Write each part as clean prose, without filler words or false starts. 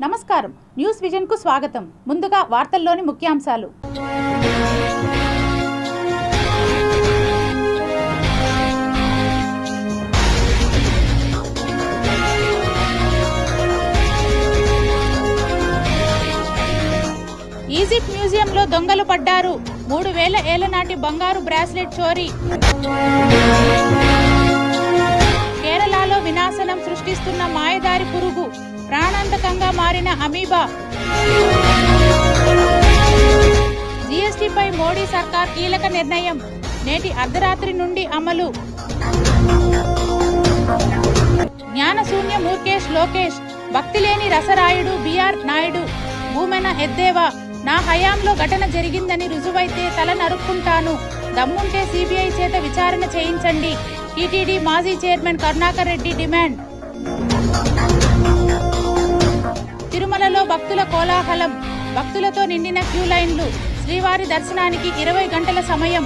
నమస్కారం, news vision కు స్వాగతం. ముందుగా వార్తల్లోని ముఖ్యాంశాలు. ఈజిప్ట్ మ్యూజియంలో దొంగలు పడ్డారు. 3000 ఏళ్ల నాటి బంగారు బ్రాస్లెట్ చోరీ. కేరళలో వినాశనం సృష్టిస్తున్న మాయదారి పురుగు, ప్రాణాంతకంగా మారిన అమీబా. జీఎస్టీపై మోడీ సర్కార్ కీలక నిర్ణయం, నేటి అర్ధరాత్రి నుండి అమలు. జ్ఞానశూన్య మూర్ఖేష్ లోకేష్, భక్తి లేని రసరాయుడు బిఆర్ నాయుడు. భూమన ఎద్దేవా, నా హయాంలో ఘటన జరిగిందని రుజువైతే తల నరుక్కుంటాను, దమ్ముంటే సిబిఐ చేత విచారణ చేయించండి. టీటీడీ మాజీ చైర్మన్ కరుణాకర్ రెడ్డి డిమాండ్. తిరుమలలో భక్తుల కోలాహలం, భక్తులతో నిండిన క్యూ లైన్లు. శ్రీవారి దర్శనానికి 20 గంటల సమయం.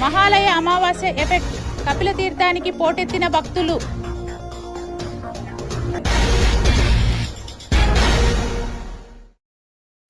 మహాలయ అమావాస్య ఎఫెక్ట్, కపిల తీర్థానికి పోటెత్తిన భక్తులు.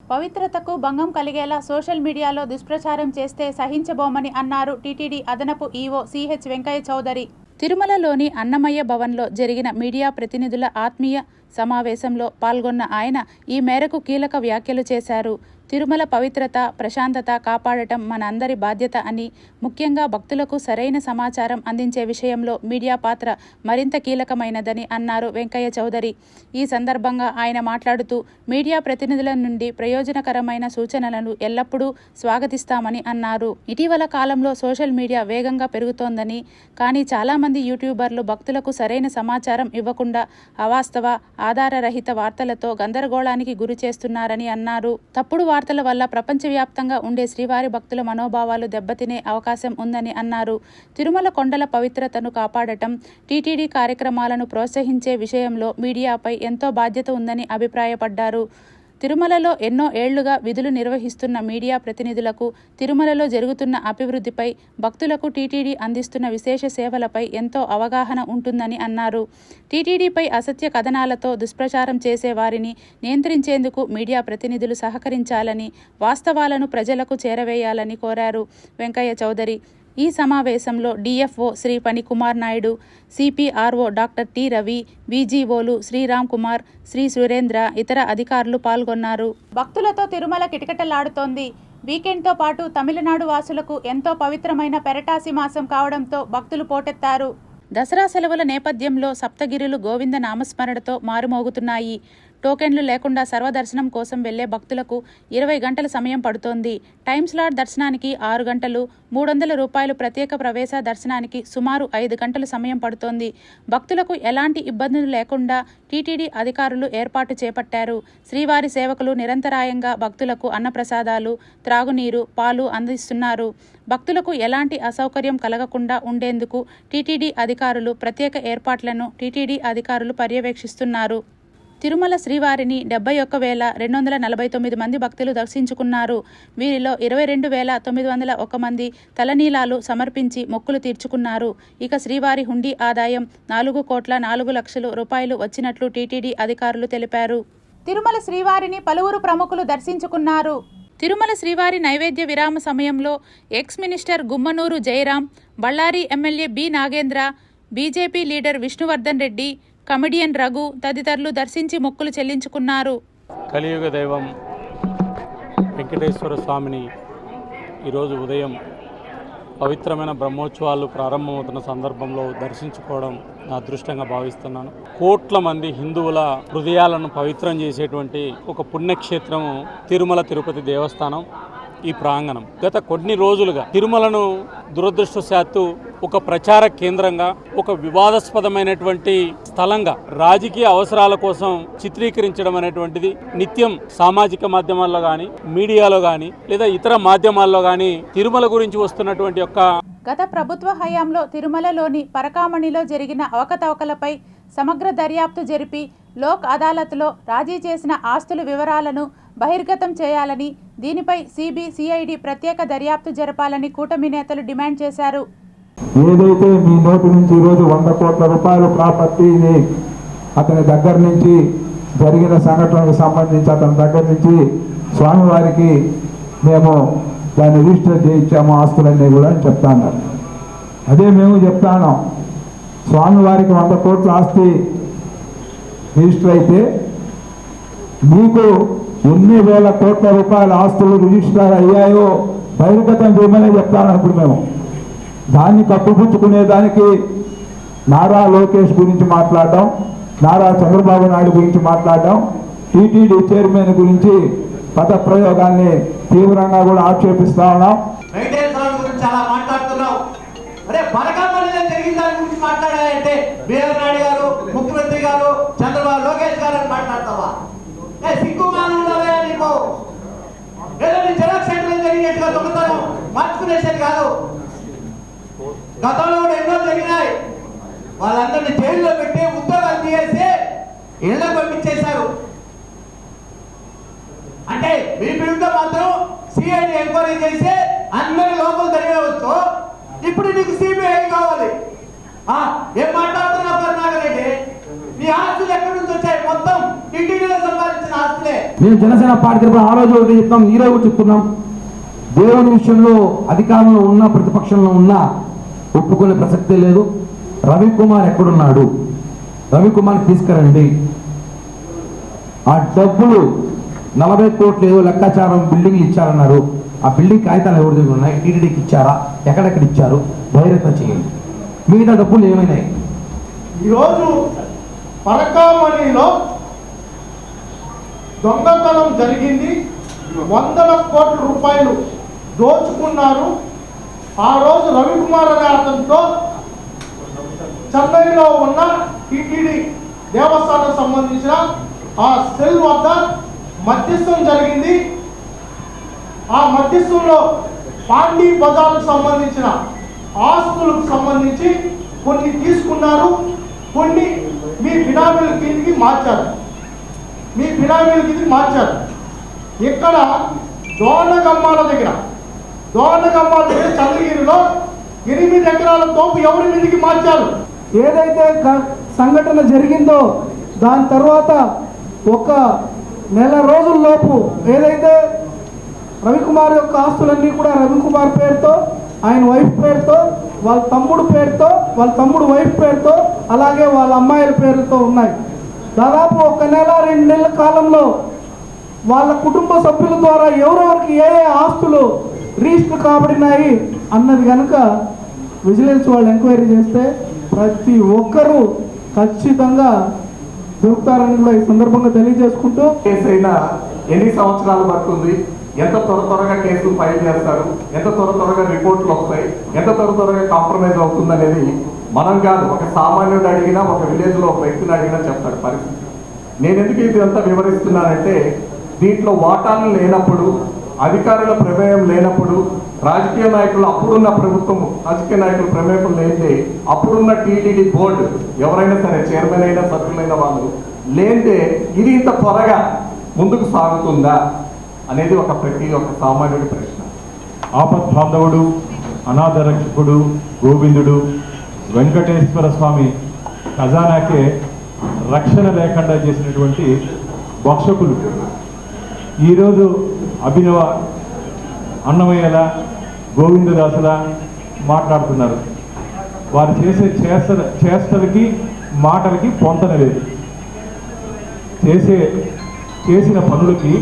పవిత్రతకు భంగం కలిగేలా సోషల్ మీడియాలో దుష్ప్రచారం చేస్తే సహించబోమని అన్నారు టీటీడీ అదనపు ఈవో సిహెచ్ వెంకయ్య చౌదరి. తిరుమలలోని అన్నమయ్య భవన్లో జరిగిన మీడియా ప్రతినిధుల ఆత్మీయ సమావేశంలో పాల్గొన్న ఆయన ఈ మేరకు కీలక వ్యాఖ్యలు చేశారు. తిరుమల పవిత్రత, ప్రశాంతత కాపాడటం మనందరి బాధ్యత అని, ముఖ్యంగా భక్తులకు సరైన సమాచారం అందించే విషయంలో మీడియా పాత్ర మరింత కీలకమైనదని అన్నారు వెంకయ్య చౌదరి. ఈ సందర్భంగా ఆయన మాట్లాడుతూ, మీడియా ప్రతినిధుల నుండి ప్రయోజనకరమైన సూచనలను ఎల్లప్పుడూ స్వాగతిస్తామని అన్నారు. ఇటీవల కాలంలో సోషల్ మీడియా వేగంగా పెరుగుతోందని, కానీ చాలామంది యూట్యూబర్లు భక్తులకు సరైన సమాచారం ఇవ్వకుండా అవాస్తవ, ఆధారరహిత వార్తలతో గందరగోళానికి గురి చేస్తున్నారని అన్నారు. తప్పుడు వార్తల వల్ల ప్రపంచవ్యాప్తంగా ఉండే శ్రీవారి భక్తుల మనోభావాలు దెబ్బతినే అవకాశం ఉందని అన్నారు. తిరుమల కొండల పవిత్రతను కాపాడటం, టీటీడీ కార్యక్రమాలను ప్రోత్సహించే విషయంలో మీడియాపై ఎంతో బాధ్యత ఉందని అభిప్రాయపడ్డారు. తిరుమలలో ఎన్నో ఏళ్లుగా విధులు నిర్వహిస్తున్న మీడియా ప్రతినిధులకు తిరుమలలో జరుగుతున్న అభివృద్ధిపై, భక్తులకు టీటీడీ అందిస్తున్న విశేష సేవలపై ఎంతో అవగాహన ఉంటుందని అన్నారు. టీటీడీపై అసత్య కథనాలతో దుష్ప్రచారం చేసే వారిని నియంత్రించేందుకు మీడియా ప్రతినిధులు సహకరించాలని, వాస్తవాలను ప్రజలకు చేరవేయాలని కోరారు వెంకయ్య చౌదరి. ఈ సమావేశంలో DFO Shri Phanikumar Naidu, CPRO doctor T Ravi, విజిఓలు శ్రీరామ్ కుమార్, శ్రీ సురేంద్ర, ఇతర అధికారులు పాల్గొన్నారు. భక్తులతో తిరుమల కిటకిటలాడుతోంది. వీకెండ్తో పాటు తమిళనాడు వాసులకు ఎంతో పవిత్రమైన పెరటాసి మాసం కావడంతో భక్తులు పోటెత్తారు. దసరా సెలవుల నేపథ్యంలో సప్తగిరులు గోవింద నామస్మరణతో మారుమోగుతున్నాయి. టోకెన్లు లేకుండా సర్వదర్శనం కోసం వెళ్లే భక్తులకు 20 గంటల సమయం పడుతోంది. టైమ్ స్లాట్ దర్శనానికి 6 గంటలు, 300 రూపాయలు ప్రత్యేక ప్రవేశ దర్శనానికి సుమారు 5 గంటల సమయం పడుతోంది. భక్తులకు ఎలాంటి ఇబ్బందులు లేకుండా టీటీడీ అధికారులు ఏర్పాటు చేపట్టారు. శ్రీవారి సేవకులు నిరంతరాయంగా భక్తులకు అన్నప్రసాదాలు, త్రాగునీరు, పాలు అందిస్తున్నారు. భక్తులకు ఎలాంటి అసౌకర్యం కలగకుండా ఉండేందుకు టీటీడీ అధికారులు ప్రత్యేక ఏర్పాట్లను టీటీడీ అధికారులు పర్యవేక్షిస్తున్నారు. తిరుమల శ్రీవారిని 71,249 మంది భక్తులు దర్శించుకున్నారు. వీరిలో 22,901 మంది తలనీలాలు సమర్పించి మొక్కులు తీర్చుకున్నారు. ఇక శ్రీవారి హుండీ ఆదాయం 4,04,00,000 రూపాయలు వచ్చినట్లు టీటీడీ అధికారులు తెలిపారు. తిరుమల శ్రీవారిని పలువురు ప్రముఖులు దర్శించుకున్నారు. తిరుమల శ్రీవారి నైవేద్య విరామ సమయంలో ex minister Gummanur Jayaram, Ballari MLA B Nagendra, BJP leader Vishnuvardhan Reddy, comedian Raghu తదితరులు దర్శించి మొక్కులు చెల్లించుకున్నారు. కలియుగ దైవం వెంకటేశ్వర స్వామిని ఈరోజు ఉదయం పవిత్రమైన బ్రహ్మోత్సవాలు ప్రారంభమవుతున్న సందర్భంలో దర్శించుకోవడం నా అదృష్టంగా భావిస్తున్నాను. కోట్ల మంది హిందువుల హృదయాలను పవిత్రం చేసేటువంటి ఒక పుణ్యక్షేత్రము తిరుమల తిరుపతి దేవస్థానం. ఈ ప్రాంగణం గత కొన్ని రోజులుగా తిరుమలను దురదృష్టవశాత్తు ఒక ప్రచార కేంద్రంగా, ఒక వివాదాస్పదమైనటువంటి స్థలంగా రాజకీయ అవసరాల కోసం చిత్రీకరించడం అనేటువంటిది నిత్యం సామాజిక మాధ్యమాల్లో కానీ, మీడియాలో కానీ, లేదా ఇతర మాధ్యమాల్లో కానీ తిరుమల గురించి వస్తున్నటువంటి గత ప్రభుత్వ హయాంలో తిరుమలలోని పరకామణిలో జరిగిన అవకతవకలపై సమగ్ర దర్యాప్తు జరిపి లోక్ అదాలత్లో రాజీ చేసిన ఆస్తుల వివరాలను బహిర్గతం చేయాలని, దీనిపై సిబిసిఐడి ప్రత్యేక దర్యాప్తు జరపాలని కూటమి నేతలు డిమాండ్ చేశారు. ఏదైతే మీ నోటి నుంచి ఈరోజు 100 కోట్ల రూపాయల ప్రాపర్టీని అతని దగ్గర నుంచి జరిగిన సంఘటనకు సంబంధించి అతని దగ్గర నుంచి స్వామివారికి మేము దాన్ని రిజిస్టర్ చేయించాము ఆస్తులన్నీ కూడా అని చెప్తా ఉన్నారు. అదే మేము చెప్తాను, స్వామివారికి 100 కోట్ల ఆస్తి రిజిస్టర్ అయితే మీకు ఎన్ని వేల కోట్ల రూపాయల ఆస్తులు రిజిస్టర్ అయ్యాయో బహిర్గతం చేయమని చెప్తాను. ఇప్పుడు మేము దాన్ని కప్పుపుచ్చుకునే దానికి నారా లోకేష్ గురించి మాట్లాడడం, నారా చంద్రబాబు నాయుడు గురించి మాట్లాడడం, టీటీడీ చైర్మన్ గురించి పద ప్రయోగాన్ని తీవ్రంగా కూడా ఆక్షేపిస్తా ఉన్నాం. వెంకటేశ్వర గురించి చాలా మాట్లాడుతున్నాం. అరే బరకాపల్లిలో జరిగిన దాని గురించి మాట్లాడాలంటే బీఆర్ నాయుడు గారు, ముఖ్యమంత్రి గారు, చంద్రబాబు లోకేష్ గారు అని మాట్లాడతావా? సిగ్గుమానం ఉండాలి నీకు. ఏదో నీ జెరాక్స్ సెంటర్ జరిగినట్టుగా దొంగతనం మార్చుకునేసేది కాదు. గతంలో కూడా ఎన్నో జరిగినాయి. వాళ్ళందరినీ జైల్లో పెట్టి ఉద్యోగాలు తీసేసి ఇళ్ళకు పంపించేశారు. అంటే మీ బిడ్డ మాత్రం సిఐడి ఎంక్వైరీ చేసి అందరి లోపల జరిగేవచ్చు. ఇప్పుడు నీకు సిబిఐ కావాలి. ఏం మాట్లాడుతున్నావు కరుణాకర్ రెడ్డి? నీ ఆస్తులు ఎక్కడి నుంచి వచ్చాయి? మొత్తం టీటీడీలో సంపాదించిన ఆస్తులే. మేము జనసేన పార్టీ తరఫున ఆ రోజు ఒకటి చెప్తాం, ఈ రోజు చెప్తున్నాం. దేవుని విషయంలో అధికారంలో ఉన్న ప్రతిపక్షంలో ఉన్న ఒప్పుకునే ప్రసక్తే లేదు. రవికుమార్ ఎక్కడున్నాడు? రవికుమార్ తీసుకురండి. ఆ డబ్బులు 40 కోట్లు ఏదో లెక్కాచారం బిల్డింగ్లు ఇచ్చారన్నారు. ఆ బిల్డింగ్ కాగితాలు ఎవరి దగ్గర ఉన్నాయి? టీటీడీకి ఇచ్చారా? ఎక్కడెక్కడ ఇచ్చారు? బహిరంగ చేయండి. మిగతా డబ్బులు ఏమైనాయి? ఈరోజు పరకామణిలో దొంగతనం జరిగింది. 100 కోట్ల రూపాయలు దోచుకున్నారు. ఆ రోజు రవికుమార్ అనే అతనితో చెన్నైలో ఉన్న టీటీడీ దేవస్థానం సంబంధించిన ఆ సెల్ వద్ద మధ్యస్థం జరిగింది. ఆ మధ్యస్థంలో పాండీ బజార్కు సంబంధించిన ఆస్తులకు సంబంధించి కొన్ని తీసుకున్నారు, కొన్ని మీ బినామీల కిందికి మార్చారు. ఇక్కడ దోణగమ్మాల దగ్గర చంద్రగిరిలో 8 ఎకరాల తోపు ఎవరి మీదకి మార్చారు? ఏదైతే సంఘటన జరిగిందో దాని తర్వాత ఒక నెల రోజుల్లోపు ఏదైతే రవికుమార్ యొక్క ఆస్తులన్నీ కూడా రవికుమార్ పేరుతో, ఆయన వైఫ్ పేరుతో, వాళ్ళ తమ్ముడు పేరుతో, వాళ్ళ తమ్ముడు వైఫ్ పేరుతో, అలాగే వాళ్ళ అమ్మాయిల పేరుతో ఉన్నాయి. దాదాపు 1 నెల 2 నెలల కాలంలో వాళ్ళ కుటుంబ సభ్యుల ద్వారా ఎవరెవరికి ఏ ఆస్తులు రిజిస్టర్ కాబడినాయి అన్నది కనుక విజిలెన్స్ వాళ్ళు ఎంక్వైరీ చేస్తే ప్రతి ఒక్కరూ ఖచ్చితంగా దొరుకుతారని కూడా ఈ సందర్భంగా తెలియజేసుకుంటూ, కేసు అయినా ఎన్ని సంవత్సరాలు పడుతుంది, ఎంత త్వరగా కేసులు ఫైల్ చేస్తారు, ఎంత త్వరగా రిపోర్ట్లు వస్తాయి, ఎంత త్వరగా కాంప్రమైజ్ అవుతుంది అనేది మనం కాదు, ఒక సామాన్యుడు అడిగినా, ఒక విలేజ్లో ఒక వ్యక్తిని అడిగినా చెప్తాడు పరిస్థితి. నేను ఎందుకు ఇదంతా వివరిస్తున్నానంటే, దీంట్లో వాటాలు లేనప్పుడు, అధికారుల ప్రమేయం లేనప్పుడు, రాజకీయ నాయకులు అప్పుడున్న ప్రభుత్వం రాజకీయ నాయకుల ప్రమేయం లేనిదే అప్పుడున్న టీటీడీ బోర్డు ఎవరైనా సరే చైర్మన్ అయినా సభ్యులైన వాళ్ళు లేనిదే ఇది ఇంత త్వరగా ముందుకు సాగుతుందా అనేది ప్రతి ఒక్క సామాన్యుడి ప్రశ్న. ఆపత్ బాంధవుడు, అనాథ రక్షకుడు గోవిందుడు వెంకటేశ్వర స్వామి ఖజానాకే రక్షణ లేకుండా చేసినటువంటి భక్షకులు ఈరోజు అభినవ అన్నమయ్యల గోవిందదాసుల మాట్లాడుతున్నారు. వారు చేసే చేష్టలకి మాటలకి పొంతన లేదు. చేసిన పనులకి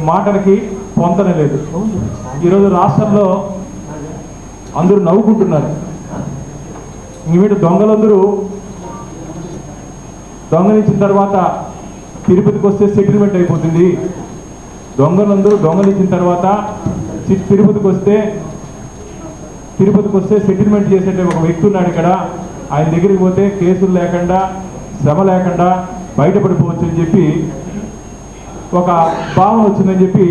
మాటలకి పొంతన లేదు. ఈరోజు రాష్ట్రంలో అందరూ నవ్వుకుంటున్నారు. వీటి దొంగలందరూ దొంగలించిన తర్వాత తిరుపతికి వస్తే సెటిల్మెంట్ అయిపోతుంది. దొంగలందరూ దొంగలించిన తర్వాత తిరుపతికి వస్తే సెటిల్మెంట్ చేసే ఒక వ్యక్తి ఉన్నాడు ఇక్కడ. ఆయన దగ్గరికి పోతే కేసులు లేకుండా, శ్రమ లేకుండా బయటపడిపోవచ్చు అని చెప్పి ఒక భావన వచ్చిందని చెప్పి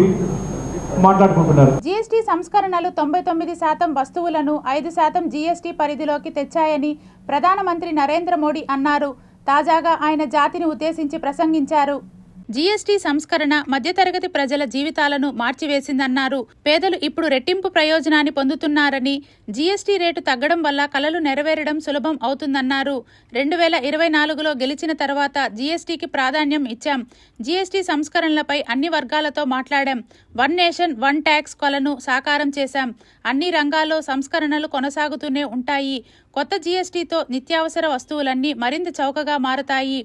మాట్లాడుకుంటున్నారు. జీఎస్టీ సంస్కరణలు 99% వస్తువులను 5% జీఎస్టీ పరిధిలోకి తెచ్చాయని ప్రధానమంత్రి నరేంద్ర మోడీ అన్నారు. తాజాగా ఆయన జాతిని ఉద్దేశించి ప్రసంగించారు. జీఎస్టీ సంస్కరణ మధ్యతరగతి ప్రజల జీవితాలను మార్చివేసిందన్నారు. పేదలు ఇప్పుడు రెట్టింపు ప్రయోజనాన్ని పొందుతున్నారని, జీఎస్టీ రేటు తగ్గడం వల్ల కలలు నెరవేరడం సులభం అవుతుందన్నారు. 2024లో గెలిచిన తర్వాత జీఎస్టీకి ప్రాధాన్యం ఇచ్చాం. జీఎస్టీ సంస్కరణలపై అన్ని వర్గాలతో మాట్లాడాం. వన్ నేషన్ వన్ ట్యాక్స్ కలను సాకారం చేశాం. అన్ని రంగాల్లో సంస్కరణలు కొనసాగుతూనే ఉంటాయి. కొత్త జీఎస్టీతో నిత్యావసర వస్తువులన్నీ మరింత చౌకగా మారతాయి.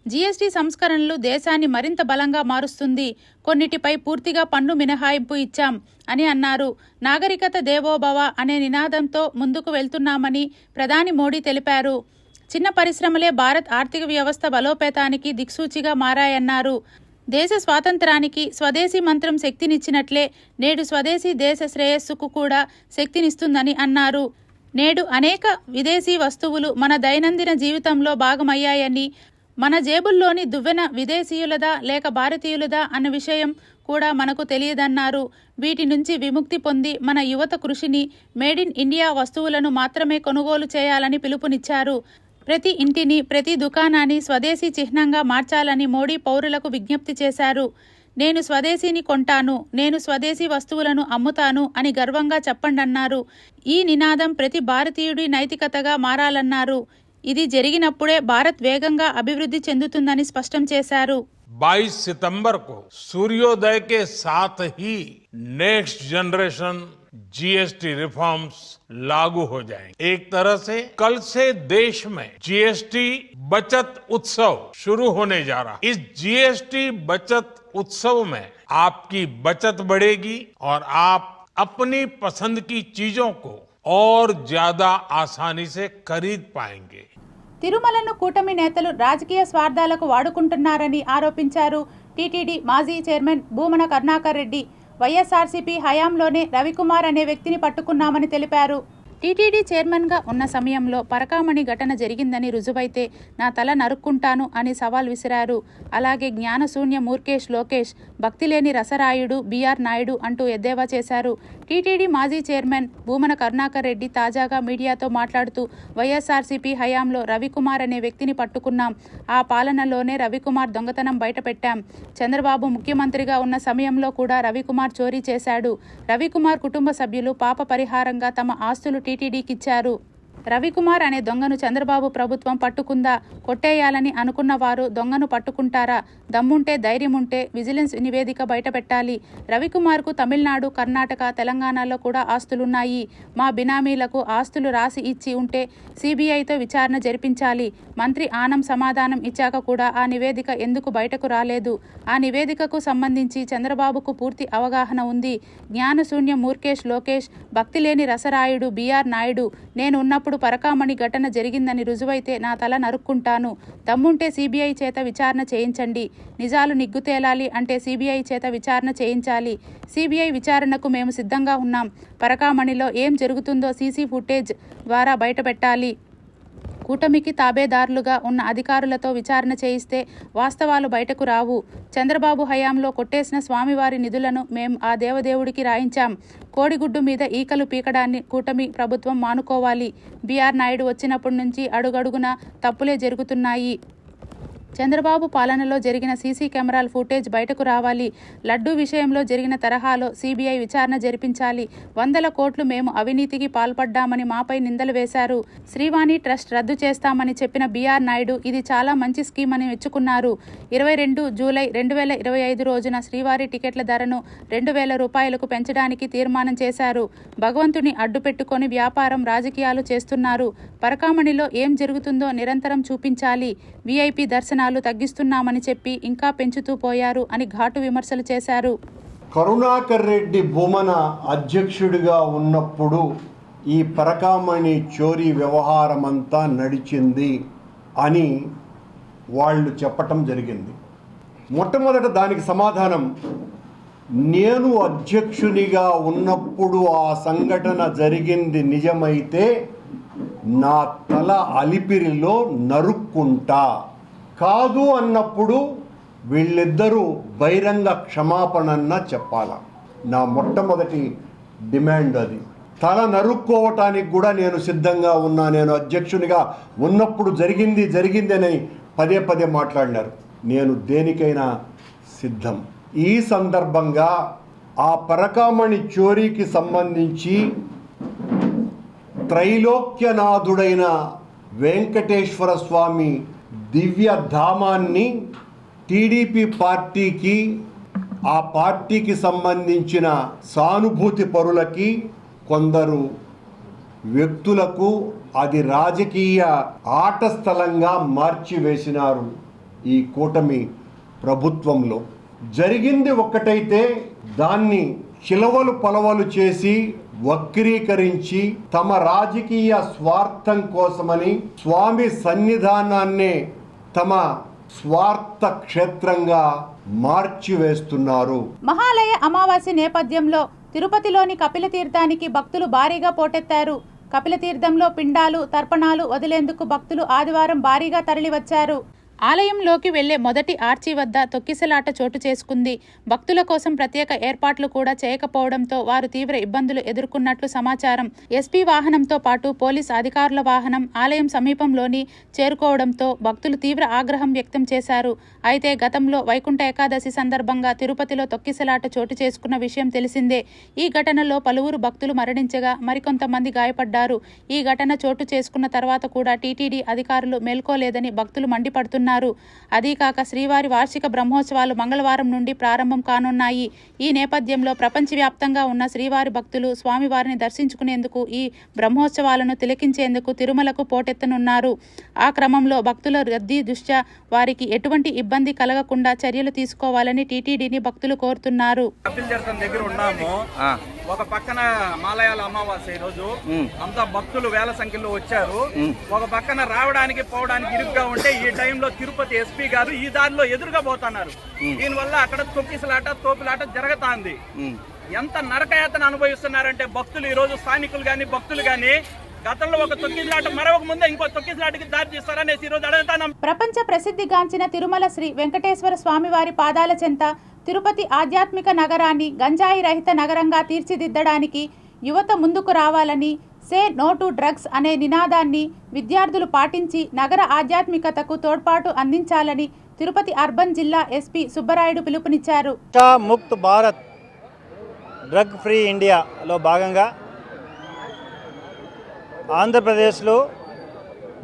జీఎస్టీ సంస్కరణలు దేశాన్ని మరింత బలంగా మారుస్తుంది. కొన్నిటిపై పూర్తిగా పన్ను మినహాయింపు ఇచ్చాం అని అన్నారు. నాగరికత దేవోభవ అనే నినాదంతో ముందుకు వెళ్తున్నామని ప్రధాని మోడీ తెలిపారు. చిన్న పరిశ్రమలే భారత్ ఆర్థిక వ్యవస్థ బలోపేతానికి దిక్సూచిగా మారాయన్నారు. దేశ స్వాతంత్రానికి స్వదేశీ మంత్రం శక్తినిచ్చినట్లే నేడు స్వదేశీ దేశ శ్రేయస్సుకు కూడా శక్తినిస్తుందని అన్నారు. నేడు అనేక విదేశీ వస్తువులు మన దైనందిన జీవితంలో భాగమయ్యాయని, మన జేబుల్లోని దువ్వెన విదేశీయులదా లేక భారతీయులదా అన్న విషయం కూడా మనకు తెలియదన్నారు. వీటి నుంచి విముక్తి పొంది మన యువత కృషిని మేడ్ ఇన్ ఇండియా వస్తువులను మాత్రమే కొనుగోలు చేయాలని పిలుపునిచ్చారు. ప్రతి ఇంటిని, ప్రతి దుకాణాన్ని స్వదేశీ చిహ్నంగా మార్చాలని మోడీ పౌరులకు విజ్ఞప్తి చేశారు. నేను స్వదేశీని కొంటాను, నేను స్వదేశీ వస్తువులను అమ్ముతాను అని గర్వంగా చెప్పండన్నారు. ఈ నినాదం ప్రతి భారతీయుడి నైతికతగా మారాలన్నారు. ఇది జరిగినప్పుడే భారత్ వేగంగా అభివృద్ధి చెందుతుందని స్పష్టం చేశారు. 22 सितंबर को सूर्योदय के साथ ही नेक्स्ट जनरेशन जीएसटी रिफॉर्म्स लागू हो जाएंगे. एक तरह से कल से देश में जीएसटी बचत उत्सव शुरू होने जा रहा है. इस जीएसटी बचत उत्सव में आपकी बचत बढ़ेगी और आप अपनी पसंद की चीजों को और ज्यादा आसानी से खरीद पाएंगे. తిరుమలను కూటమి నేతలు రాజకీయ స్వార్థాలకు వాడుకుంటున్నారని ఆరోపించారు. టీటీడీ మాజీ చైర్మన్ భూమన కరుణాకర్ రెడ్డి వైఎస్ఆర్సీపీ హయాంలోనే రవికుమార్ అనే వ్యక్తిని పట్టుకున్నామని తెలిపారు. టీటీడీ చైర్మన్గా ఉన్న సమయంలో పరకామణి ఘటన జరిగిందని రుజువైతే నా తల నరుక్కుంటాను అని సవాల్ విసిరారు. అలాగే జ్ఞానశూన్య మూర్ఖేష్ లోకేష్, భక్తిలేని రసరాయుడు బీఆర్ నాయుడు అంటూ ఎద్దేవా చేశారు. టీటీడీ మాజీ చైర్మన్ భూమన కరుణాకర్ రెడ్డి తాజాగా మీడియాతో మాట్లాడుతూ వైఎస్ఆర్సీపీ హయాంలో రవికుమార్ అనే వ్యక్తిని పట్టుకున్నాం. ఆ పాలనలోనే రవికుమార్ దొంగతనం బయటపెట్టాం. చంద్రబాబు ముఖ్యమంత్రిగా ఉన్న సమయంలో కూడా రవికుమార్ చోరీ చేశాడు. రవికుమార్ కుటుంబ సభ్యులు పాప పరిహారంగా తమ ఆస్తులు టీటీడీకి ఇచ్చారు. రవికుమార్ అనే దొంగను చంద్రబాబు ప్రభుత్వం పట్టుకుందా? కొట్టేయాలని అనుకున్న వారు దొంగను పట్టుకుంటారా? దమ్ముంటే, ధైర్యం ఉంటే విజిలెన్స్ నివేదిక బయటపెట్టాలి. రవికుమార్కు తమిళనాడు, కర్ణాటక, తెలంగాణలో కూడా ఆస్తులున్నాయి. మా బినామీలకు ఆస్తులు రాసి ఇచ్చి ఉంటే సిబిఐతో విచారణ జరిపించాలి. మంత్రి ఆనం సమాధానం ఇచ్చాక కూడా ఆ నివేదిక ఎందుకు బయటకు రాలేదు? ఆ నివేదికకు సంబంధించి చంద్రబాబుకు పూర్తి అవగాహన ఉంది. జ్ఞానశూన్య మూర్ఖేష్ లోకేష్, భక్తిలేని రసరాయుడు బీఆర్ నాయుడు, నేను ఉన్నప్పుడు పరకామణి ఘటన జరిగిందని రుజువైతే నా తల నరుక్కుంటాను. దమ్ముంటే సిబిఐ చేత విచారణ చేయించండి. నిజాలు నిగ్గు తేలాలి అంటే సిబిఐ చేత విచారణ చేయించాలి. సిబిఐ విచారణకు మేము సిద్ధంగా ఉన్నాం. పరకామణిలో ఏం జరుగుతుందో సీసీ ఫుటేజ్ ద్వారా బయటపెట్టాలి. కూటమికి తాబేదారులుగా ఉన్న అధికారులతో విచారణ చేయిస్తే వాస్తవాలు బయటకు రావు. చంద్రబాబు హయాంలో కొట్టేసిన స్వామివారి నిధులను మేం ఆ దేవదేవుడికి రాయించాం. కోడిగుడ్డు మీద ఈకలు పీకడాన్ని కూటమి ప్రభుత్వం మానుకోవాలి. బీఆర్ నాయుడు వచ్చినప్పటి నుంచి అడుగడుగునా తప్పులే జరుగుతున్నాయి. చంద్రబాబు పాలనలో జరిగిన సీసీ కెమెరాల ఫుటేజ్ బయటకు రావాలి. లడ్డూ విషయంలో జరిగిన తరహాలో సిబిఐ విచారణ జరిపించాలి. 100 కోట్లు మేము అవినీతికి పాల్పడ్డామని మాపై నిందలు వేశారు. శ్రీవాణి ట్రస్ట్ రద్దు చేస్తామని చెప్పిన బీఆర్ నాయుడు ఇది చాలా మంచి స్కీమ్ అని మెచ్చుకున్నారు. 22 జూలై 2025 రోజున శ్రీవారి టికెట్ల ధరను 2,000 రూపాయలకు పెంచడానికి తీర్మానం చేశారు. భగవంతుని అడ్డు పెట్టుకొని వ్యాపారం, రాజకీయాలు చేస్తున్నారు. పరకామణిలో ఏం జరుగుతుందో నిరంతరం చూపించాలి. వీఐపీ దర్శనాలు తగ్గిస్తున్నామని చెప్పి ఇంకా పెంచుతూ పోయారు అని ఘాటు విమర్శలు చేశారు. కరుణాకర్ రెడ్డి భూమన అధ్యక్షుడిగా ఉన్నప్పుడు ఈ పరకామణి చోరీ వ్యవహారమంతా నడిచింది అని వాళ్ళు చెప్పటం జరిగింది. మొట్టమొదట దానికి సమాధానం, నేను అధ్యక్షునిగా ఉన్నప్పుడు ఆ సంఘటన జరిగింది నిజమైతే నా తల అలిపిరిలో నరుక్కుంటా, కాదు అన్నప్పుడు వీళ్ళిద్దరూ బహిరంగ క్షమాపణన్న చెప్పాల. నా మొట్టమొదటి డిమాండ్ అది. తల నరుక్కోవటానికి కూడా నేను సిద్ధంగా ఉన్నా. నేను అధ్యక్షునిగా ఉన్నప్పుడు జరిగింది అని పదే మాట్లాడినారు. నేను దేనికైనా సిద్ధం. ఈ సందర్భంగా ఆ పరకామణి చోరీకి సంబంధించి త్రైలోక్యనాథుడైన వెంకటేశ్వర స్వామి దివ్య ధామాన్ని టీడీపీ పార్టీకి, ఆ పార్టీకి సంబంధించిన సానుభూతి పరులకి, కొందరు వ్యక్తులకు అది రాజకీయ ఆట స్థలంగా మార్చివేసినారు. ఈ కూటమి ప్రభుత్వంలో జరిగింది ఒక్కటైతే దాన్ని చిలవలు పలవలు చేసి వక్రీకరించి తమ రాజకీయ స్వార్థం కోసమని స్వామి సన్నిధానాన్నే తమ స్వార్థ క్షేత్రంగా మార్చివేస్తున్నారు. మహాలయ అమావాస్య నేపథ్యంలో తిరుపతిలోని కపిల తీర్థానికి భక్తులు భారీగా పోటెత్తారు. కపిల తీర్థంలో పిండాలు, తర్పణాలు వదిలేందుకు భక్తులు ఆదివారం భారీగా తరలివచ్చారు. ఆలయంలోకి వెళ్లే మొదటి ఆర్చి వద్ద తొక్కిసలాట చోటు చేసుకుంది. భక్తుల కోసం ప్రత్యేక ఏర్పాట్లు కూడా చేయకపోవడంతో వారు తీవ్ర ఇబ్బందులు ఎదుర్కొన్నట్లు సమాచారం. ఎస్పీ వాహనంతో పాటు పోలీస్ అధికారుల వాహనం ఆలయం సమీపంలోని చేరుకోవడంతో భక్తులు తీవ్ర ఆగ్రహం వ్యక్తం చేశారు. అయితే గతంలో వైకుంఠ ఏకాదశి సందర్భంగా తిరుపతిలో తొక్కిసలాట చోటు చేసుకున్న విషయం తెలిసిందే. ఈ ఘటనలో పలువురు భక్తులు మరణించగా మరికొంతమంది గాయపడ్డారు. ఈ ఘటన చోటు చేసుకున్న తర్వాత కూడా టీటీడీ అధికారులు మేల్కోలేదని భక్తులు మండిపడుతున్నారు. అదీకాక శ్రీవారి వార్షిక బ్రహ్మోత్సవాలు మంగళవారం నుండి ప్రారంభం కానున్నాయి. ఈ నేపథ్యంలో ప్రపంచవ్యాప్తంగా ఉన్న శ్రీవారి భక్తులు స్వామివారిని దర్శించుకునేందుకు, ఈ బ్రహ్మోత్సవాలను తిలకించేందుకు తిరుమలకు పోటెత్తనున్నారు. ఆ క్రమంలో భక్తుల రద్దీ దృష్ట్యా వారికి ఎటువంటి ఇబ్బంది కలగకుండా చర్యలు తీసుకోవాలని టీటీడీని భక్తులు కోరుతున్నారు. దగ్గర ఉన్నాము. ఒక పక్కన మాలయాల అమావాస్య రోజు అంతా భక్తులు వేల సంఖ్యలో వచ్చారు. ఒక పక్కన రావడానికి పోవడానికి ఇరుగ్గా ఉంటే ఈ టైంలో తిరుపతి ఎస్పీ గారు ఈ దారిలో ఎదురుగా పోతున్నారు. దీనివల్ల అక్కడ తొక్కిసలాట, తోపులాట జరుగుతాంది. ఎంత నరకయాతన అనుభవిస్తున్నారంటే భక్తులు, ఈ రోజు స్థానికులు గాని భక్తులు గాని గతంలో ఒక తొక్కిసలాట మరొక ముందే ఇంకో తొక్కిసలాటకి దారి తీస్తారనేసి ఈ రోజు అడుగుతాను. ప్రపంచ ప్రసిద్ధిగాంచిన తిరుమల శ్రీ వెంకటేశ్వర స్వామివారి పాదాల చెంత తిరుపతి ఆధ్యాత్మిక నగరాన్ని గంజాయి రహిత నగరంగా తీర్చిదిద్దడానికి యువత ముందుకు రావాలని, సే నో టు డ్రగ్స్ అనే నినాదాన్ని విద్యార్థులు పాటించి నగర ఆధ్యాత్మికతకు తోడ్పాటు అందించాలని తిరుపతి అర్బన్ జిల్లా ఎస్పీ సుబ్బరాయుడు పిలుపునిచ్చారు. ముక్త్ భారత్, డ్రగ్ ఫ్రీ ఇండియాలో భాగంగా ఆంధ్రప్రదేశ్లో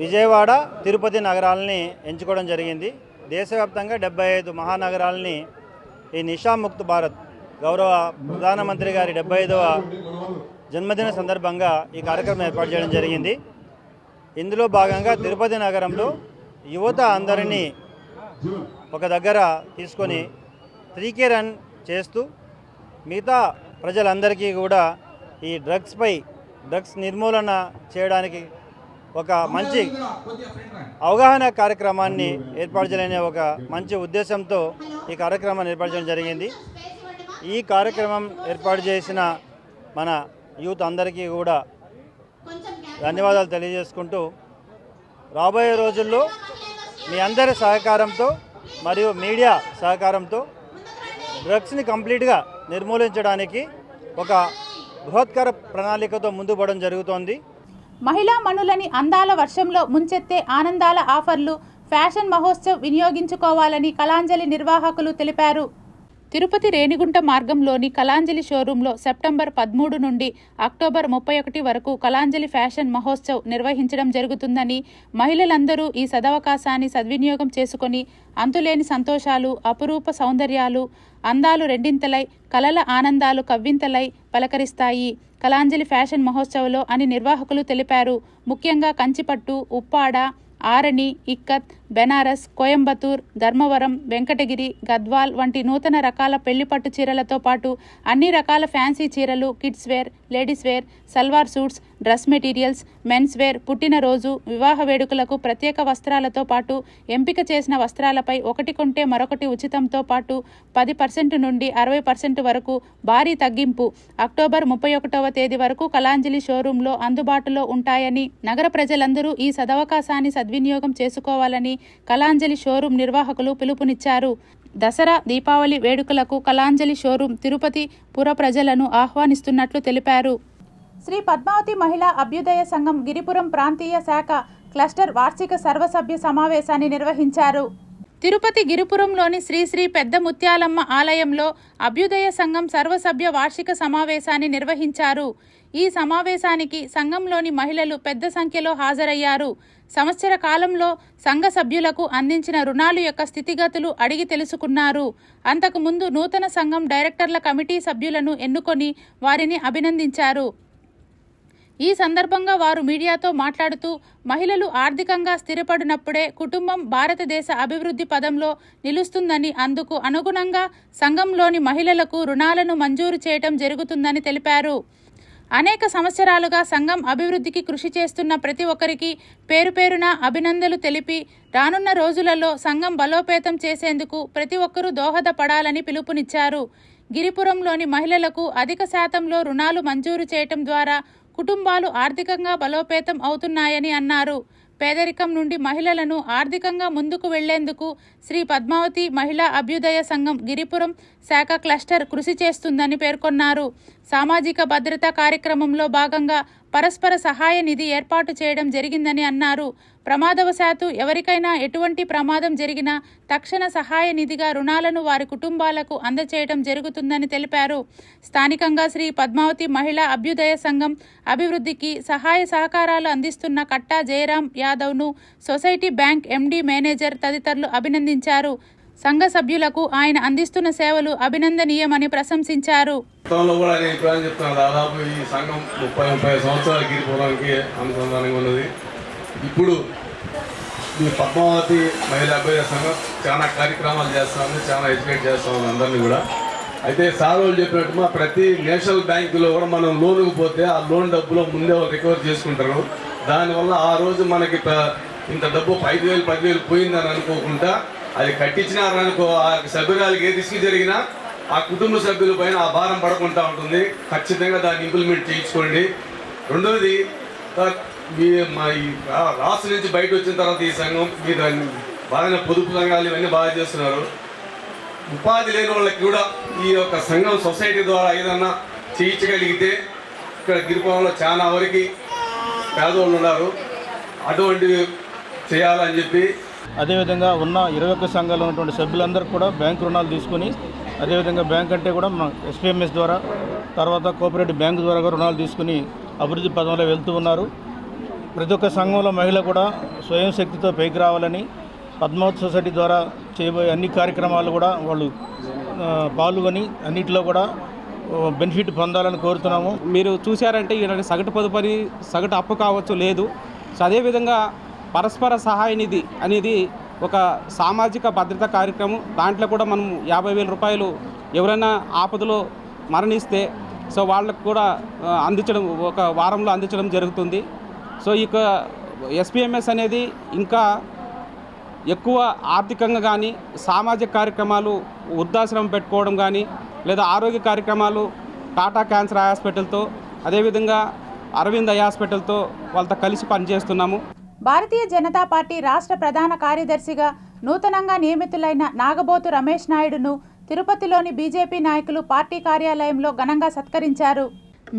విజయవాడ, తిరుపతి నగరాలని ఎంచుకోవడం జరిగింది. దేశవ్యాప్తంగా 75 మహానగరాలని ఈ నిషాముక్త్ భారత్ గౌరవ ప్రధానమంత్రి గారి 75వ జన్మదిన సందర్భంగా ఈ కార్యక్రమం ఏర్పాటు చేయడం జరిగింది. ఇందులో భాగంగా తిరుపతి నగరంలో యువత అందరినీ ఒక దగ్గర తీసుకొని 3K రన్ చేస్తూ మిగతా ప్రజలందరికీ కూడా ఈ డ్రగ్స్ నిర్మూలన చేయడానికి ఒక మంచి అవగాహన కార్యక్రమాన్ని ఏర్పాటు చేయాలనే ఒక మంచి ఉద్దేశంతో ఈ కార్యక్రమాన్ని ఏర్పాటు చేయడం జరిగింది. ఈ కార్యక్రమం ఏర్పాటు చేసిన మన యూత్ అందరికీ కూడా ధన్యవాదాలు తెలియజేసుకుంటూ, రాబోయే రోజుల్లో మీ అందరి సహకారంతో మరియు మీడియా సహకారంతో డ్రగ్స్ని కంప్లీట్గా నిర్మూలించడానికి ఒక బృహత్కర ప్రణాళికతో ముందుకు పోవడం జరుగుతోంది. మహిళా మనులని అందాల వర్షంలో ముంచెత్తే ఆనందాల ఆఫర్లు, ఫ్యాషన్ మహోత్సవ్ వినియోగించుకోవాలని కళాంజలి నిర్వాహకులు తెలిపారు. తిరుపతి రేణిగుంట మార్గంలోని కళాంజలి షోరూంలో సెప్టెంబర్ 13 నుండి అక్టోబర్ 31 వరకు కళాంజలి ఫ్యాషన్ మహోత్సవ్ నిర్వహించడం జరుగుతుందని, మహిళలందరూ ఈ సదవకాశాన్ని సద్వినియోగం చేసుకొని అంతులేని సంతోషాలు, అపురూప సౌందర్యాలు, అందాలు రెండింతలై, కలల ఆనందాలు కవ్వింతలై పలకరిస్తాయి కళాంజలి ఫ్యాషన్ మహోత్సవ్లో అని నిర్వాహకులు తెలిపారు. ముఖ్యంగా కంచిపట్టు, ఉప్పాడ, ఆరణి, ఇక్కత్, బెనారస్, కోయంబత్తూర్, ధర్మవరం, వెంకటగిరి, గద్వాల్ వంటి నూతన రకాల పెళ్లిపట్టు చీరలతో పాటు అన్ని రకాల ఫ్యాన్సీ చీరలు, kids wear, ladies wear, salwar suits, dress materials, men's wear, పుట్టినరోజు, వివాహ వేడుకలకు ప్రత్యేక వస్త్రాలతో పాటు ఎంపిక చేసిన వస్త్రాలపై ఒకటి కొంటే మరొకటి ఉచితంతో పాటు 10% నుండి 60% వరకు భారీ తగ్గింపు అక్టోబర్ 31వ తేదీ వరకు కళాంజలి షోరూంలో అందుబాటులో ఉంటాయని, నగర ప్రజలందరూ ఈ సదవకాశాన్ని సద్వినియోగం చేసుకోవాలని కళాంజలి షోరూం నిర్వాహకులు పిలుపునిచ్చారు. దసరా, దీపావళి వేడుకలకు కళాంజలి షోరూం తిరుపతి పుర ప్రజలను ఆహ్వానిస్తున్నట్లు తెలిపారు. శ్రీ పద్మావతి మహిళా అభ్యుదయ సంఘం గిరిపురం ప్రాంతీయ శాఖ క్లస్టర్ వార్షిక సర్వసభ్య సమావేశాన్ని నిర్వహించారు. తిరుపతి గిరిపురంలోని శ్రీ పెద్ద ముత్యాలమ్మ ఆలయంలో అభ్యుదయ సంఘం సర్వసభ్య వార్షిక సమావేశాన్ని నిర్వహించారు. ఈ సమావేశానికి సంఘంలోని మహిళలు పెద్ద సంఖ్యలో హాజరయ్యారు. సంవత్సర కాలంలో సంఘ సభ్యులకు అందించిన రుణాలు యొక్క స్థితిగతులు అడిగి తెలుసుకున్నారు. అంతకుముందు నూతన సంఘం డైరెక్టర్ల కమిటీ సభ్యులను ఎన్నుకొని వారిని అభినందించారు. ఈ సందర్భంగా వారు మీడియాతో మాట్లాడుతూ మహిళలు ఆర్థికంగా స్థిరపడినప్పుడే కుటుంబం భారతదేశ అభివృద్ధి పదంలో నిలుస్తుందని, అందుకు అనుగుణంగా సంఘంలోని మహిళలకు రుణాలను మంజూరు చేయడం జరుగుతుందని తెలిపారు. అనేక సంవత్సరాలుగా సంఘం అభివృద్ధికి కృషి చేస్తున్న ప్రతి ఒక్కరికి పేరు పేరున అభినందనలు తెలిపి రానున్న రోజులలో సంఘం బలోపేతం చేసేందుకు ప్రతి ఒక్కరూ దోహదపడాలని పిలుపునిచ్చారు. గిరిపురంలోని మహిళలకు అధిక శాతంలో రుణాలు మంజూరు చేయటం ద్వారా కుటుంబాలు ఆర్థికంగా బలోపేతం అవుతున్నాయని అన్నారు. పేదరికం నుండి మహిళలను ఆర్థికంగా ముందుకు వెళ్లేందుకు శ్రీ పద్మావతి మహిళా అభ్యుదయ సంఘం గిరిపురం శాఖ క్లస్టర్ కృషి చేస్తుందని పేర్కొన్నారు. సామాజిక భద్రతా కార్యక్రమంలో భాగంగా పరస్పర సహాయ నిధి ఏర్పాటు చేయడం జరిగిందని అన్నారు. ప్రమాదవశాత్తు ఎవరికైనా ఎటువంటి ప్రమాదం జరిగినా తక్షణ సహాయ నిధిగా రుణాలను వారి కుటుంబాలకు అందచేయడం జరుగుతుందని తెలిపారు. స్థానికంగా శ్రీ పద్మావతి మహిళా అభ్యుదయ సంఘం అభివృద్ధికి సహాయ సహకారాలు అందిస్తున్న కట్టా జయరాం యాదవ్ను సొసైటీ బ్యాంక్ ఎండి మేనేజర్ తదితరులు అభినందించారు. సంఘ సభ్యులకు ఆయన అందిస్తున్న సేవలు అభినందనీయమని ప్రశంసించారు. దాదాపు ఈ సంఘం 30 సంవత్సరాల గిరిపురానికి అనుసంధానంగా ఉన్నది. ఇప్పుడు ఈ పద్మావతి మహిళా అభ్యుదయ సంఘం చాలా కార్యక్రమాలు చేస్తాము, చాలా ఎడ్యుకేట్ చేస్తాము అందరినీ కూడా. అయితే సార్ వాళ్ళు చెప్పినట్టు ప్రతి నేషనల్ బ్యాంకులో కూడా మనం లోనుకు పోతే ఆ లోన్ డబ్బులో ముందే రికవర్ చేసుకుంటారు. దానివల్ల ఆ రోజు మనకి ఇంత డబ్బు 5,000 10,000 పోయిందని అనుకోకుండా అది కట్టించినారనుకో ఆ సభ్యురాలకి ఏ రిస్క్ జరిగినా ఆ కుటుంబ సభ్యుల పైన ఆ భారం పడకుండా ఉంటుంది. ఖచ్చితంగా దాన్ని ఇంప్లిమెంట్ చేయించుకోండి. రెండవది మా ఈ రాష్ట్రం నుంచి బయట వచ్చిన తర్వాత ఈ సంఘం మీరు బాగా పొదుపు సంఘాలు ఇవన్నీ బాగా చేస్తున్నారు. ఉపాధి లేని వాళ్ళకి కూడా ఈ యొక్క సంఘం సొసైటీ ద్వారా ఏదన్నా చేయించగలిగితే ఇక్కడ గిరిపురంలో చాలా వరకు పేదవాళ్ళు ఉన్నారు, అటువంటివి చేయాలని చెప్పి అదేవిధంగా ఉన్న 21 సంఘాలు ఉన్నటువంటి సభ్యులందరూ కూడా బ్యాంకు రుణాలు తీసుకుని అదేవిధంగా బ్యాంక్ అంటే కూడా మన ఎస్పీఎంఎస్ ద్వారా తర్వాత కోఆపరేటివ్ బ్యాంకు ద్వారా రుణాలు తీసుకుని అభివృద్ధి పదంలో వెళ్తూ ఉన్నారు. ప్రతి ఒక్క సంఘంలో మహిళ కూడా స్వయం శక్తితో పైకి రావాలని పద్మావతి సొసైటీ ద్వారా చేయబోయే అన్ని కార్యక్రమాలు కూడా వాళ్ళు పాల్గొని అన్నింటిలో కూడా బెనిఫిట్ పొందాలని కోరుతున్నాము. మీరు చూశారంటే ఈనాడు సగటు పొదుపని సగటు అప్పు కావచ్చు లేదు. సో అదేవిధంగా పరస్పర సహాయ నిధి అనేది ఒక సామాజిక భద్రతా కార్యక్రమం. దాంట్లో కూడా మనం 50,000 రూపాయలు ఎవరైనా ఆపదలో మరణిస్తే సో వాళ్ళకు కూడా అందించడం ఒక వారంలో అందించడం జరుగుతుంది. సో ఇక ఎస్పీఎంఎస్ అనేది ఇంకా ఎక్కువ ఆర్థికంగా కానీ సామాజిక కార్యక్రమాలు వృద్ధాశ్రమం పెట్టుకోవడం కానీ లేదా ఆరోగ్య కార్యక్రమాలు టాటా క్యాన్సర్ హాస్పిటల్తో అదేవిధంగా అరవింద్ ఐ హాస్పిటల్తో వాళ్ళతో కలిసి పనిచేస్తున్నాము. భారతీయ జనతా పార్టీ రాష్ట్ర ప్రధాన కార్యదర్శిగా నూతనంగా నియమితులైన నాగబోతు రమేష్ నాయుడును తిరుపతిలోని బీజేపీ నాయకులు పార్టీ కార్యాలయంలో ఘనంగా సత్కరించారు.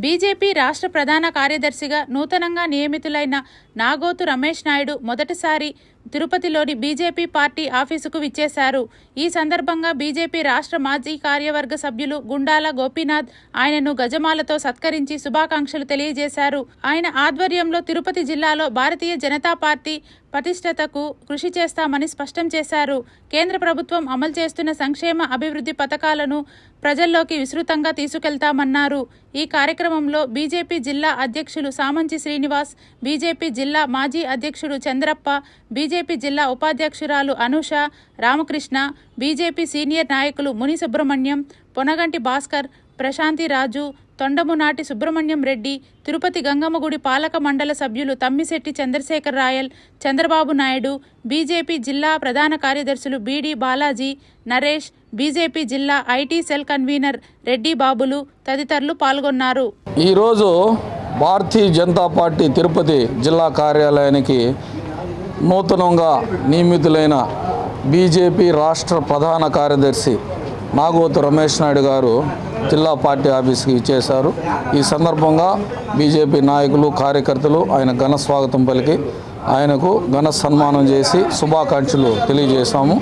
బీజేపీ రాష్ట్ర ప్రధాన కార్యదర్శిగా నూతనంగా నియమితులైన నాగోతు రమేష్ నాయుడు మొదటిసారి తిరుపతిలోని బీజేపీ పార్టీ ఆఫీసుకు విచ్చేశారు. ఈ సందర్భంగా బీజేపీ రాష్ట్ర మాజీ కార్యవర్గ సభ్యులు గుండాల గోపీనాథ్ ఆయనను గజమాలతో సత్కరించి శుభాకాంక్షలు తెలియజేశారు. ఆయన ఆధ్వర్యంలో తిరుపతి జిల్లాలో భారతీయ జనతా పార్టీ ప్రతిష్టతకు కృషి చేస్తామని స్పష్టం చేశారు. కేంద్ర ప్రభుత్వం అమలు చేస్తున్న సంక్షేమ అభివృద్ధి పథకాలను ప్రజల్లోకి విస్తృతంగా తీసుకెళ్తామన్నారు. ఈ కార్యక్రమంలో బీజేపీ జిల్లా అధ్యక్షులు సామంచి శ్రీనివాస్, బీజేపీ జిల్లా మాజీ అధ్యక్షుడు చంద్రప్ప, బీజేపీ జిల్లా ఉపాధ్యక్షురాలు అనూష, రామకృష్ణ, బీజేపీ సీనియర్ నాయకులు ముని సుబ్రహ్మణ్యం, పొనగంటి భాస్కర్, ప్రశాంతి రాజు, తొండమునాటి సుబ్రహ్మణ్యం రెడ్డి, తిరుపతి గంగమ్మగుడి పాలక మండల సభ్యులు తమ్మిశెట్టి చంద్రశేఖర్ రాయల్, చంద్రబాబు నాయుడు, బీజేపీ జిల్లా ప్రధాన కార్యదర్శులు బీడి బాలాజీ, నరేష్, బీజేపీ జిల్లా ఐటీ సెల్ కన్వీనర్ రెడ్డి బాబులు తదితరులు పాల్గొన్నారు. ఈరోజు భారతీయ జనతా పార్టీ తిరుపతి జిల్లా కార్యాలయానికి నూతనంగా నియమితులైన బీజేపీ రాష్ట్ర ప్రధాన కార్యదర్శి నాగోతు రమేష్ నాయుడు గారు జిల్లా పార్టీ ఆఫీస్కి ఇచ్చేశారు. ఈ సందర్భంగా బీజేపీ నాయకులు కార్యకర్తలు ఆయన ఘన స్వాగతం పలికి ఆయనకు ఘన సన్మానం చేసి శుభాకాంక్షలు తెలియజేశాము.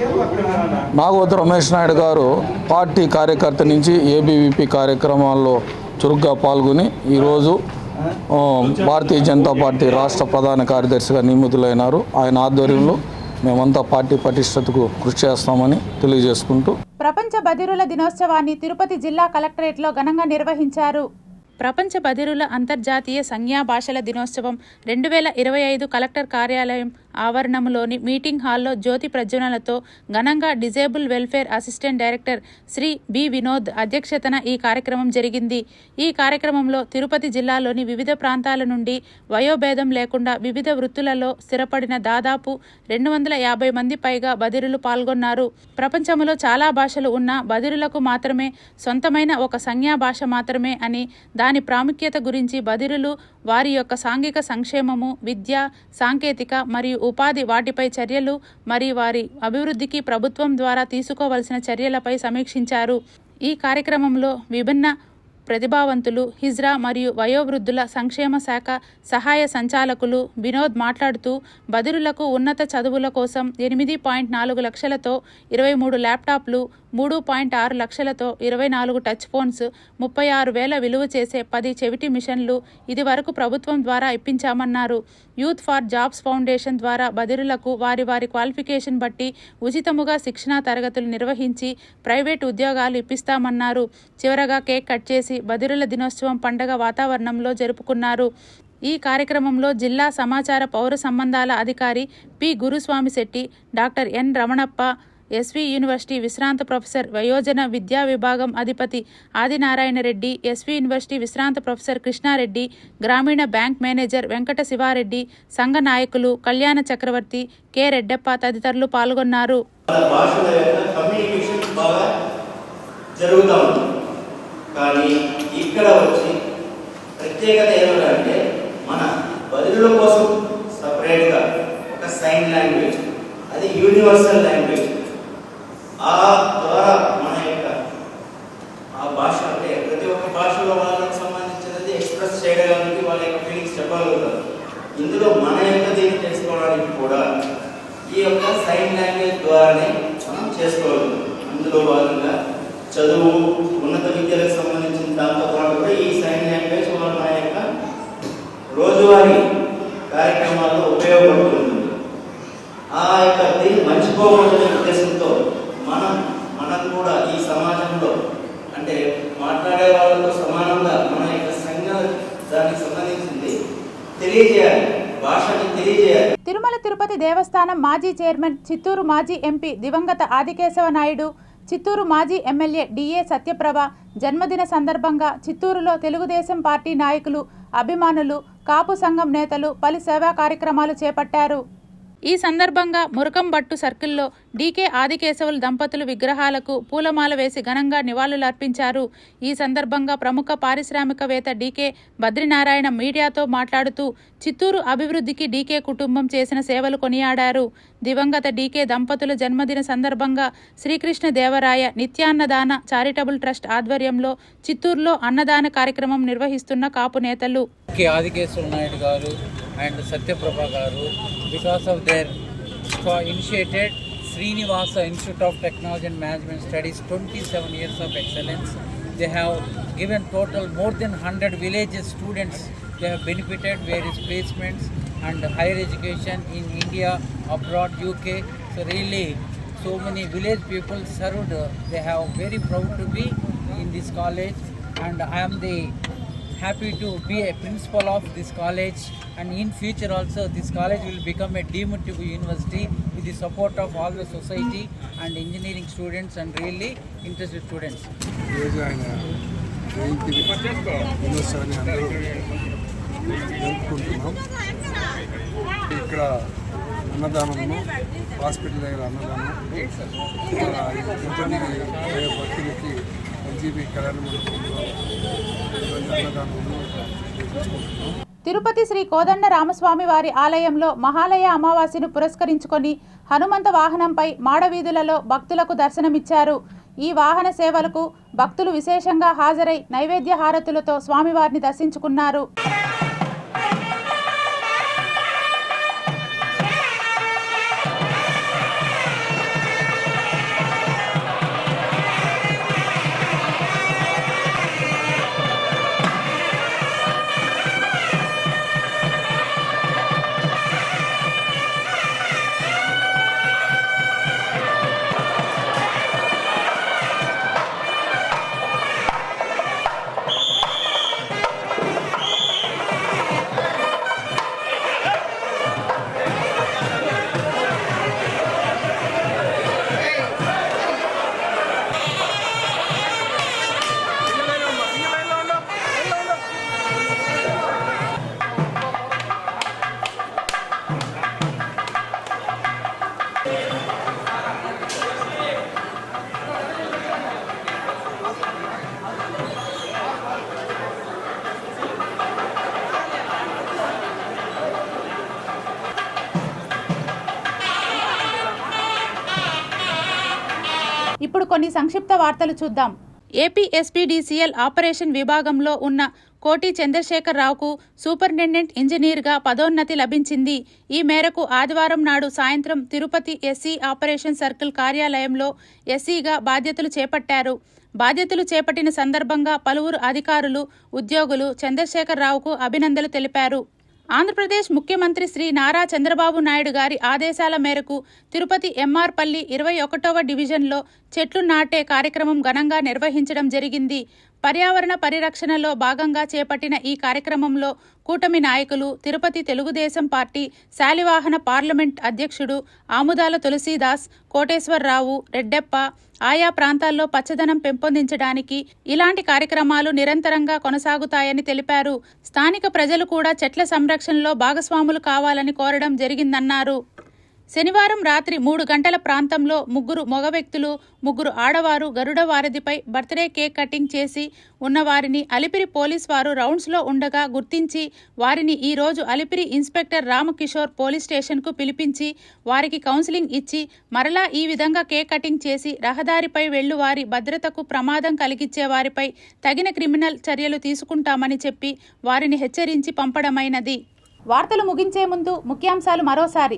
నాగోతు రమేష్ నాయుడు గారు పార్టీ కార్యకర్త నుంచి ఏబీవీపీ కార్యక్రమాల్లో చురుగ్గా పాల్గొని ఈరోజు భారతీయ జనతా పార్టీ రాష్ట్ర ప్రధాన కార్యదర్శిగా నియమితులైనారు. ఆయన ఆధ్వర్యంలో మేమంతా పార్టీ పటిష్టతకు కృషి చేస్తామని తెలియజేసుకుంటూ ప్రపంచ బధిరుల దినోత్సవాన్ని తిరుపతి జిల్లా కలెక్టరేట్లో ఘనంగా నిర్వహించారు. ప్రపంచ బధిరుల అంతర్జాతీయ సంజ్ఞా భాషల దినోత్సవం 2025 కలెక్టర్ కార్యాలయం ఆవరణంలోని మీటింగ్ హాల్లో జ్యోతి ప్రజ్వలనతో ఘనంగా disable welfare assistant director Shri B Vinod అధ్యక్షతన ఈ కార్యక్రమం జరిగింది. ఈ కార్యక్రమంలో తిరుపతి జిల్లాలోని వివిధ ప్రాంతాల నుండి వయోభేదం లేకుండా వివిధ వృత్తులలో స్థిరపడిన దాదాపు 250 మంది పైగా బధిరులు పాల్గొన్నారు. ప్రపంచంలో చాలా భాషలు ఉన్న బధిరులకు మాత్రమే సొంతమైన ఒక సంజ్ఞా భాష మాత్రమే అని, దాని ప్రాముఖ్యత గురించి, బధిరులు వారి యొక్క సాంఘిక సంక్షేమము, విద్య, సాంకేతిక మరియు ఉపాధి, వాటిపై చర్యలు మరియు వారి అభివృద్ధికి ప్రభుత్వం ద్వారా తీసుకోవలసిన చర్యలపై సమీక్షించారు. ఈ కార్యక్రమంలో విభిన్న ప్రతిభావంతులు, హిజ్రా మరియు వయోవృద్ధుల సంక్షేమ శాఖ సహాయ సంచాలకులు వినోద్ మాట్లాడుతూ, బధిరులకు ఉన్నత చదువుల కోసం 8.4 లక్షలతో 23 ల్యాప్టాప్లు, 3.6 లక్షలతో 24 టచ్ ఫోన్స్, 36,000 విలువ చేసే 10 చెవిటి మిషన్లు ఇది వరకు ప్రభుత్వం ద్వారా ఇప్పించామన్నారు. యూత్ ఫర్ జాబ్స్ ఫౌండేషన్ ద్వారా బధిరులకు వారి క్వాలిఫికేషన్ బట్టి ఉచితముగా శిక్షణా తరగతులు నిర్వహించి ప్రైవేటు ఉద్యోగాలు ఇప్పిస్తామన్నారు. చివరగా కేక్ కట్ చేసి బధిరుల దినోత్సవం పండగ వాతావరణంలో జరుపుకున్నారు. ఈ కార్యక్రమంలో జిల్లా సమాచార పౌర సంబంధాల అధికారి P Guruswamy Shetty, doctor N Ramanappa, SV university విశ్రాంత ప్రొఫెసర్, వయోజన విద్యా విభాగం అధిపతి ఆదినారాయణ రెడ్డి, ఎస్వి యూనివర్సిటీ విశ్రాంత ప్రొఫెసర్ కృష్ణారెడ్డి, గ్రామీణ బ్యాంక్ మేనేజర్ వెంకట శివారెడ్డి, సంఘ నాయకులు కళ్యాణ చక్రవర్తి, కె రెడ్డప్ప తదితరులు పాల్గొన్నారు. కానీ ఇక్కడ వచ్చి ప్రత్యేకత ఏమిటంటే మన బదుల కోసం సపరేట్గా ఒక సైన్ లాంగ్వేజ్, అది యూనివర్సల్ లాంగ్వేజ్. ఆ ద్వారా మన యొక్క ఆ భాష అంటే ప్రతి ఒక్క భాషలో వాళ్ళకి సంబంధించినది ఎక్స్ప్రెస్ చేయడానికి వాళ్ళ యొక్క ఫీలింగ్స్ చెప్పగలుగుతారు. ఇందులో మన యొక్క దీన్ని చేసుకోవడానికి కూడా ఈ యొక్క సైన్ లాంగ్వేజ్ ద్వారానే మనం చేసుకోగలుగుతాం. అందులో భాగంగా చదువు, ఉన్నత విద్యలకు సంబంధించిన దాంతో పాటు కూడా ఈ సైన్ లాంగ్వేజ్ మన యొక్క రోజువారీ కార్యక్రమాల్లో ఉపయోగపడుతుంది. ఆ యొక్క దీన్ని మర్చిపోకూడదనే ఉద్దేశంతో మనం కూడా ఈ సమాజంలో అంటే మాట్లాడే వాళ్ళతో సమానంగా మన యొక్క సంఘం దానికి సంబంధించింది తెలియజేయాలి, భాషని తెలియజేయాలి. తిరుమల తిరుపతి దేవస్థానం మాజీ చైర్మన్, చిత్తూరు మాజీ ఎంపీ దివంగత ఆదికేశవ నాయుడు, చిత్తూరు మాజీ ఎమ్మెల్యే డిఏ సత్యప్రభ జన్మదిన సందర్భంగా చిత్తూరులో తెలుగుదేశం పార్టీ నాయకులు, అభిమానులు, కాపు సంఘం నేతలు పలు సేవా కార్యక్రమాలు చేపట్టారు. ఈ సందర్భంగా మురకంబట్టు సర్కిల్లో డీకే ఆదికేశవుల దంపతులు విగ్రహాలకు పూలమాల వేసి ఘనంగా నివాళులర్పించారు. ఈ సందర్భంగా ప్రముఖ పారిశ్రామికవేత్త డీకే బద్రీనారాయణ మీడియాతో మాట్లాడుతూ, చిత్తూరు అభివృద్ధికి డీకే కుటుంబం చేసిన సేవలు కొనియాడారు. దివంగత డీకే దంపతుల జన్మదిన సందర్భంగా శ్రీకృష్ణ దేవరాయ నిత్యాన్నదాన చారిటబుల్ ట్రస్ట్ ఆధ్వర్యంలో చిత్తూరులో అన్నదాన కార్యక్రమం నిర్వహిస్తున్న కాపు నేతలు ఆదికేశవ నాయుడు గారు and Satyprabha garu, because of their initiated Srinivasa Institute of Technology and Management Studies, 27 years of excellence. They have given total more than 100 villages students. They have benefited various placements and higher education in India, abroad, UK. So really, so many village people served. They have very proud to be in this college, and I am the happy to be a principal of this college, and in future also this college will become a deemed to be university with the support of all the society and engineering students and really interested students. ఇక్కడ అన్నదానము, hospital దగ్గర అన్నదానం, భక్తులకి LGB కళ్యాణ మండపంలో అన్నదానము. తిరుపతి శ్రీ కోదండ రామస్వామి వారి ఆలయంలో మహాలయ అమావాస్యను పురస్కరించుకొని హనుమంత వాహనంపై మాడవీధులలో భక్తులకు దర్శనమిచ్చారు. ఈ వాహన సేవలకు భక్తులు విశేషంగా హాజరై నైవేద్య హారతులతో స్వామివారిని దర్శించుకున్నారు. ఇప్పుడు కొన్ని సంక్షిప్త వార్తలు చూద్దాం. ఏపీ ఎస్పీడీసీఎల్ ఆపరేషన్ విభాగంలో ఉన్న కోటి చంద్రశేఖరరావుకు సూపరింటెండెంట్ ఇంజనీర్గా పదోన్నతి లభించింది. ఈ మేరకు ఆదివారం నాడు సాయంత్రం తిరుపతి ఎస్సీ ఆపరేషన్ సర్కిల్ కార్యాలయంలో ఎస్సీగా బాధ్యతలు చేపట్టారు. బాధ్యతలు చేపట్టిన సందర్భంగా పలువురు అధికారులు, ఉద్యోగులు చంద్రశేఖరరావుకు అభినందనలు తెలిపారు. ఆంధ్రప్రదేశ్ ముఖ్యమంత్రి శ్రీ నారా చంద్రబాబు నాయుడు గారి ఆదేశాల మేరకు తిరుపతి ఎంఆర్పల్లి 21వ డివిజన్లో చెట్లు నాటే కార్యక్రమం ఘనంగా నిర్వహించడం జరిగింది. పర్యావరణ పరిరక్షణలో భాగంగా చేపట్టిన ఈ కార్యక్రమంలో కూటమి నాయకులు, తిరుపతి తెలుగుదేశం పార్టీ శాలివాహన పార్లమెంట్ అధ్యక్షుడు ఆముదాల తులసీదాస్, కోటేశ్వరరావు, రెడ్డెప్ప ఆయా ప్రాంతాల్లో పచ్చదనం పెంపొందించడానికి ఇలాంటి కార్యక్రమాలు నిరంతరంగా కొనసాగుతాయని తెలిపారు. స్థానిక ప్రజలు కూడా చెట్ల సంరక్షణలో భాగస్వాములు కావాలని కోరడం జరిగిందన్నారు. శనివారం రాత్రి 3 గంటల ప్రాంతంలో 3 మగ వ్యక్తులు, 3 ఆడవారు గరుడ వారధిపై బర్త్డే కేక్ కటింగ్ చేసి ఉన్నవారిని అలిపిరి పోలీస్ వారు రౌండ్స్లో ఉండగా గుర్తించి వారిని ఈ రోజు అలిపిరి ఇన్స్పెక్టర్ రామకిషోర్ పోలీస్ స్టేషన్కు పిలిపించి వారికి కౌన్సిలింగ్ ఇచ్చి మరలా ఈ విధంగా కేక్ కటింగ్ చేసి రహదారిపై వెళ్ళు వారి భద్రతకు ప్రమాదం కలిగించే వారిపై తగిన క్రిమినల్ చర్యలు తీసుకుంటామని చెప్పి వారిని హెచ్చరించి పంపడమైనది. వార్తలు ముగించే ముందు ముఖ్యాంశాలు మరోసారి.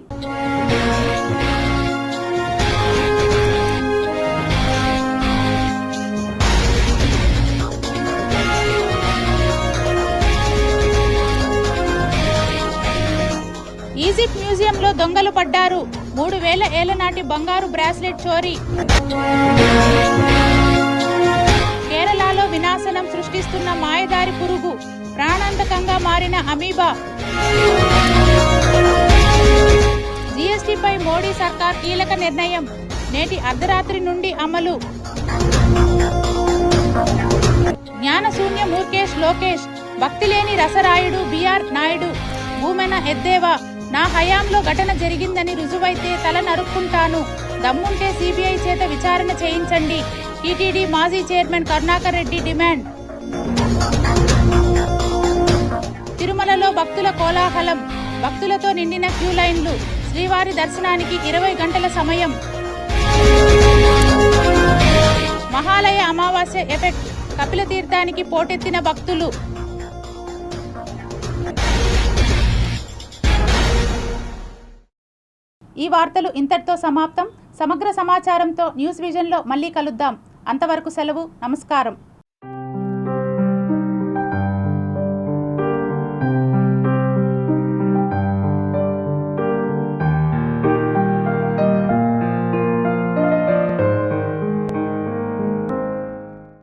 ఈజిప్ట్ మ్యూజియంలో దొంగలు పడ్డారు. 3000 ఏళ్ల నాటి బంగారు బ్రాస్లెట్ చోరీ. కేరళలో వినాశనం సృష్టిస్తున్న మాయదారి పురుగు, ప్రాణాంతకంగా మారిన అమీబా. జీఎస్టీపై మోడీ సర్కార్ కీలక నిర్ణయం, నేటి అర్ధరాత్రి నుండి అమలు. జ్ఞానశూన్య మూర్ఖేష్ లోకేష్, భక్తి లేని రసరాయుడు బిఆర్ నాయుడు. భూమెన ఎద్దేవా, నా హయాంలో ఘటన జరిగిందని రుజువైతే తల నరుక్కుంటాను, దమ్ముంటే సిబిఐ చేత విచారణ చేయించండి. టీటీడీ మాజీ చైర్మన్ కరుణాకర్ రెడ్డి డిమాండ్. తిరుమలలో భక్తుల కోలాహలం, భక్తులతో నిండిన క్యూ లైన్లు. శ్రీవారి దర్శనానికి 20 గంటల సమయం. మహాలయ అమావాస్య ఎఫెక్ట్, కపిల తీర్థానికి పోటెత్తిన భక్తులు. ఈ వార్తలు ఇంతటితో సమాప్తం. సమగ్ర సమాచారంతో న్యూస్ విజన్లో మళ్ళీ కలుద్దాం. అంతవరకు సెలవు. నమస్కారం.